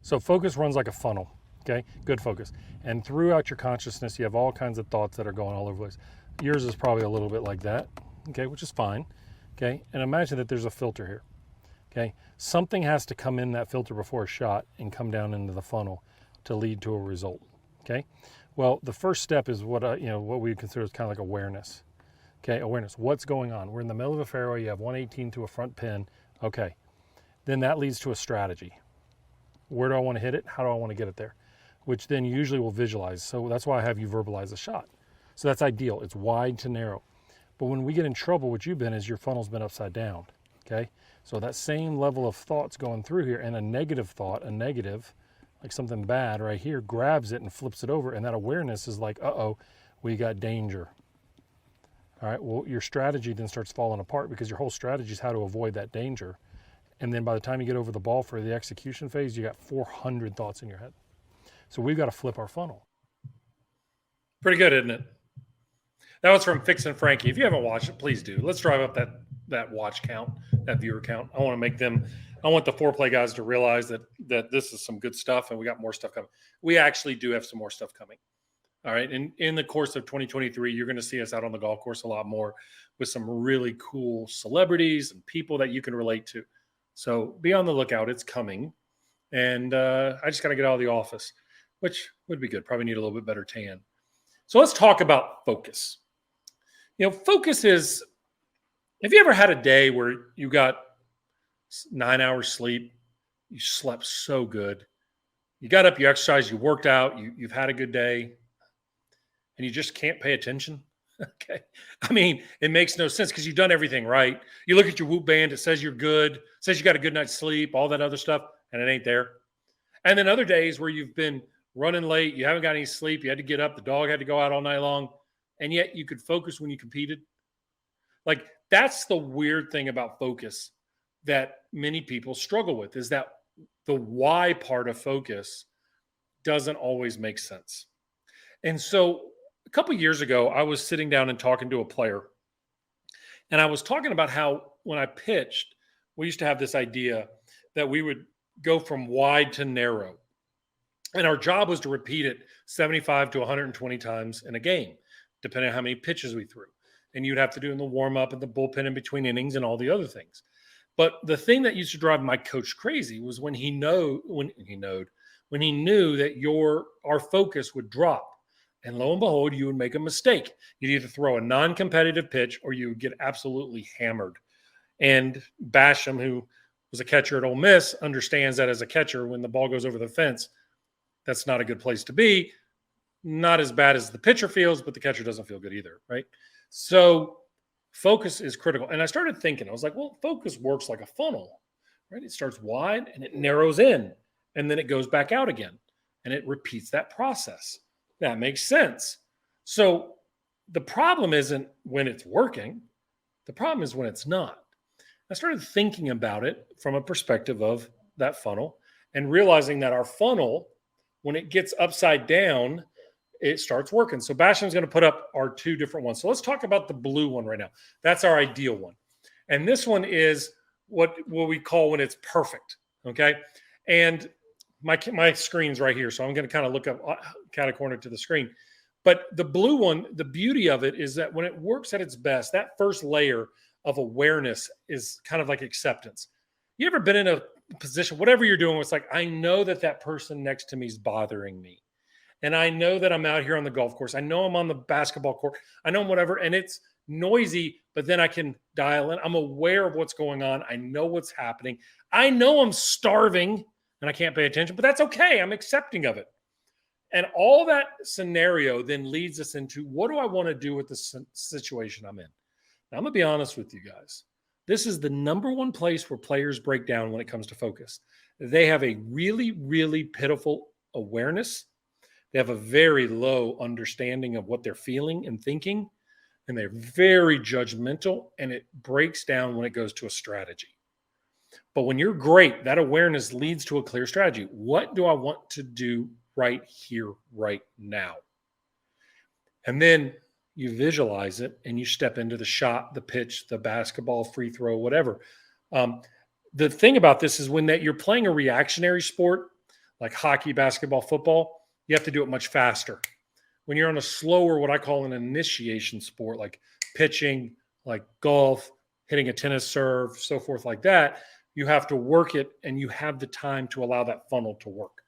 So focus runs like a funnel, okay? Good focus. And throughout your consciousness, you have all kinds of thoughts that are going all over the place. Yours is probably a little bit like that, okay, which is fine, okay? And imagine that there's a filter here, okay? Something has to come in that filter before a shot and come down into the funnel to lead to a result, okay? Well, the first step is what we consider is kind of like awareness, okay? Awareness. What's going on? We're in the middle of a fairway. You have 118 to a front pin, okay? Then that leads to a strategy. Where do I want to hit it? How do I want to get it there? Which then usually will visualize. So that's why I have you verbalize a shot. So that's ideal. It's wide to narrow. But when we get in trouble, what you've been is your funnel's been upside down, okay? So that same level of thought's going through here, and a negative thought, like something bad right here, grabs it and flips it over, and that awareness is like, uh-oh, we got danger. All right, well, your strategy then starts falling apart because your whole strategy is how to avoid that danger. And then by the time you get over the ball for the execution phase, you got 400 thoughts in your head. So we've got to flip our funnel. Pretty good, isn't it? That was from Fixin' Frankie. If you haven't watched it, please do. Let's drive up that watch count, that viewer count. I want the Fore Play guys to realize that this is some good stuff, and we got more stuff coming. We actually do have some more stuff coming. All right. And in the course of 2023, you're going to see us out on the golf course a lot more with some really cool celebrities and people that you can relate to. So be on the lookout. It's coming. And I just got to get out of the office, which would be good. Probably need a little bit better tan. So let's talk about focus. Focus is, have you ever had a day where you got 9 hours sleep, you slept so good, you got up, you exercised, you worked out, you've had a good day, and you just can't pay attention? Okay. I mean, it makes no sense because you've done everything right. You look at your Whoop band, it says you're good, says you got a good night's sleep, all that other stuff, and it ain't there. And then other days where you've been running late, you haven't got any sleep, you had to get up, the dog had to go out all night long, and yet you could focus when you competed. Like, that's the weird thing about focus that many people struggle with, is that the why part of focus doesn't always make sense. And so a couple of years ago, I was sitting down and talking to a player, and I was talking about how when I pitched, we used to have this idea that we would go from wide to narrow. And our job was to repeat it 75 to 120 times in a game, depending on how many pitches we threw. And you'd have to do in the warm-up and the bullpen in between innings and all the other things. But the thing that used to drive my coach crazy was when he knew that our focus would drop. And lo and behold, you would make a mistake. You'd either throw a non-competitive pitch or you would get absolutely hammered. And Basham, who was a catcher at Ole Miss, understands that as a catcher, when the ball goes over the fence, that's not a good place to be. Not as bad as the pitcher feels, but the catcher doesn't feel good either, right? So focus is critical. And I started thinking, I was like, well, focus works like a funnel, right? It starts wide and it narrows in, and then it goes back out again, and it repeats that process. That makes sense. So the problem isn't when it's working. The problem is when it's not. I started thinking about it from a perspective of that funnel and realizing that our funnel, when it gets upside down, it starts working. So Basham's going to put up our two different ones. So let's talk about the blue one right now. That's our ideal one. And this one is what we call when it's perfect, okay? And my screen's right here, so I'm going to kind of look up cat a corner to the screen. But the blue one, the beauty of it is that when it works at its best, that first layer of awareness is kind of like acceptance. You ever been in a position, whatever you're doing, it's like, I know that person next to me is bothering me. And I know that I'm out here on the golf course. I know I'm on the basketball court. I know whatever, and it's noisy, but then I can dial in. I'm aware of what's going on. I know what's happening. I know I'm starving and I can't pay attention, but that's okay. I'm accepting of it. And all that scenario then leads us into, what do I want to do with the situation I'm in? Now, I'm going to be honest with you guys. This is the number one place where players break down when it comes to focus. They have a really, really pitiful awareness. They have a very low understanding of what they're feeling and thinking, and they're very judgmental, and it breaks down when it goes to a strategy. But when you're great, that awareness leads to a clear strategy. What do I want to do right here, right now? And then you visualize it and you step into the shot, the pitch, the basketball, free throw, whatever. The thing about this is when you're playing a reactionary sport, like hockey, basketball, football, you have to do it much faster. When you're on a slower, what I call an initiation sport, like pitching, like golf, hitting a tennis serve, so forth like that, you have to work it and you have the time to allow that funnel to work.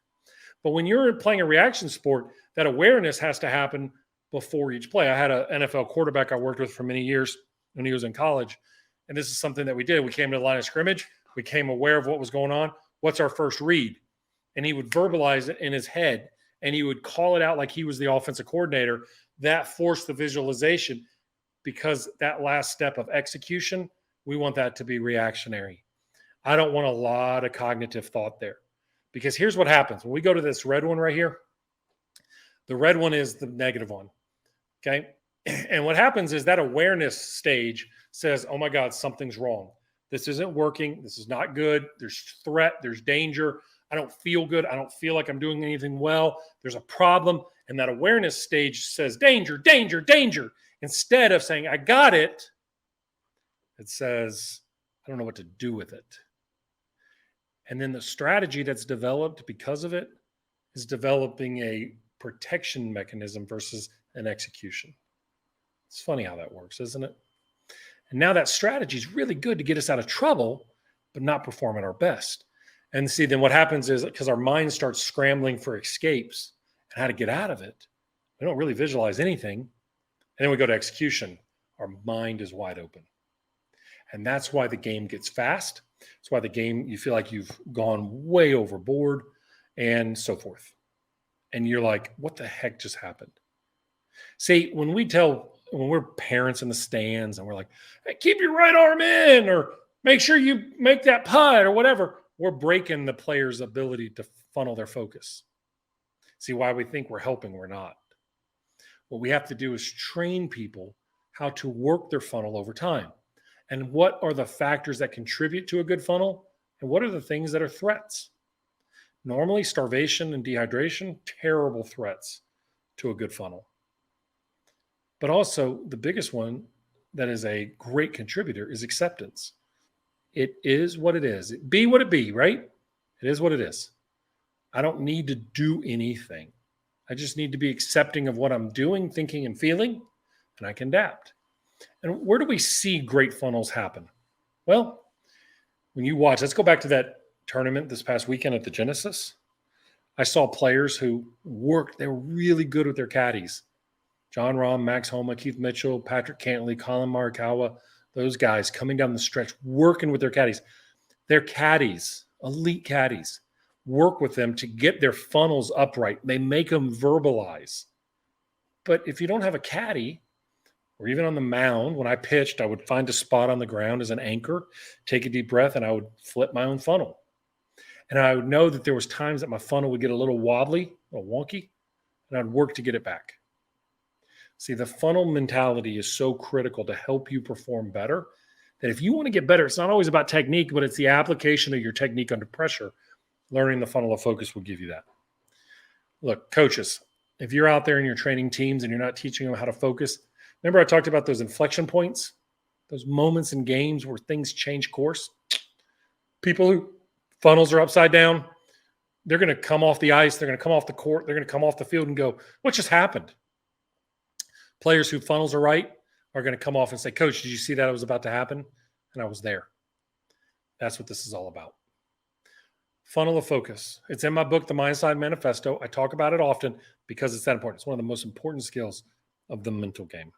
But when you're playing a reaction sport, that awareness has to happen before each play. I had an NFL quarterback I worked with for many years when he was in college, and this is something that we did. We came to the line of scrimmage. We became aware of what was going on. What's our first read? And he would verbalize it in his head, and he would call it out like he was the offensive coordinator. That forced the visualization, because that last step of execution, we want that to be reactionary. I don't want a lot of cognitive thought there, because here's what happens. When we go to this red one right here, the red one is the negative one, okay? And what happens is that awareness stage says, oh my God, something's wrong. This isn't working. This is not good. There's threat. There's danger. I don't feel good. I don't feel like I'm doing anything well. There's a problem. And that awareness stage says, danger, danger, danger. Instead of saying, I got it, it says, I don't know what to do with it. And then the strategy that's developed because of it is developing a protection mechanism versus an execution. It's funny how that works, isn't it? And now that strategy is really good to get us out of trouble, but not perform at our best. And see, then what happens is, because our mind starts scrambling for escapes and how to get out of it, we don't really visualize anything. And then we go to execution. Our mind is wide open. And that's why the game gets fast. That's why the game, you feel like you've gone way overboard and so forth. And you're like, what the heck just happened? See, when we're parents in the stands and we're like, hey, keep your right arm in, or make sure you make that putt or whatever, we're breaking the player's ability to funnel their focus. See, why we think we're helping, we're not. What we have to do is train people how to work their funnel over time. And what are the factors that contribute to a good funnel? And what are the things that are threats? Normally, starvation and dehydration, terrible threats to a good funnel. But also, the biggest one that is a great contributor is acceptance. It is what it is. It be what it be, right? It is what it is. I don't need to do anything. I just need to be accepting of what I'm doing, thinking, and feeling, and I can adapt. And where do we see great funnels happen? Well, when you watch, let's go back to that tournament this past weekend at the Genesis. I saw players who worked. They were really good with their caddies. John Rahm, Max Homa, Keith Mitchell, Patrick Cantley, Colin Morikawa, those guys coming down the stretch, working with their caddies. Their caddies, elite caddies, work with them to get their funnels upright. They make them verbalize. But if you don't have a caddy, or even on the mound, when I pitched, I would find a spot on the ground as an anchor, take a deep breath, and I would flip my own funnel. And I would know that there was times that my funnel would get a little wobbly, a little wonky, and I'd work to get it back. See, the funnel mentality is so critical to help you perform better, that if you want to get better, it's not always about technique, but it's the application of your technique under pressure. Learning the funnel of focus will give you that. Look, coaches, if you're out there and you're training teams and you're not teaching them how to focus, remember I talked about those inflection points, those moments in games where things change course? People who funnels are upside down, they're going to come off the ice, they're going to come off the court, they're going to come off the field and go, what just happened? Players who funnels are right are going to come off and say, Coach, did you see that it was about to happen? And I was there. That's what this is all about. Funnel of focus. It's in my book, The Mindside Manifesto. I talk about it often because it's that important. It's one of the most important skills of the mental game.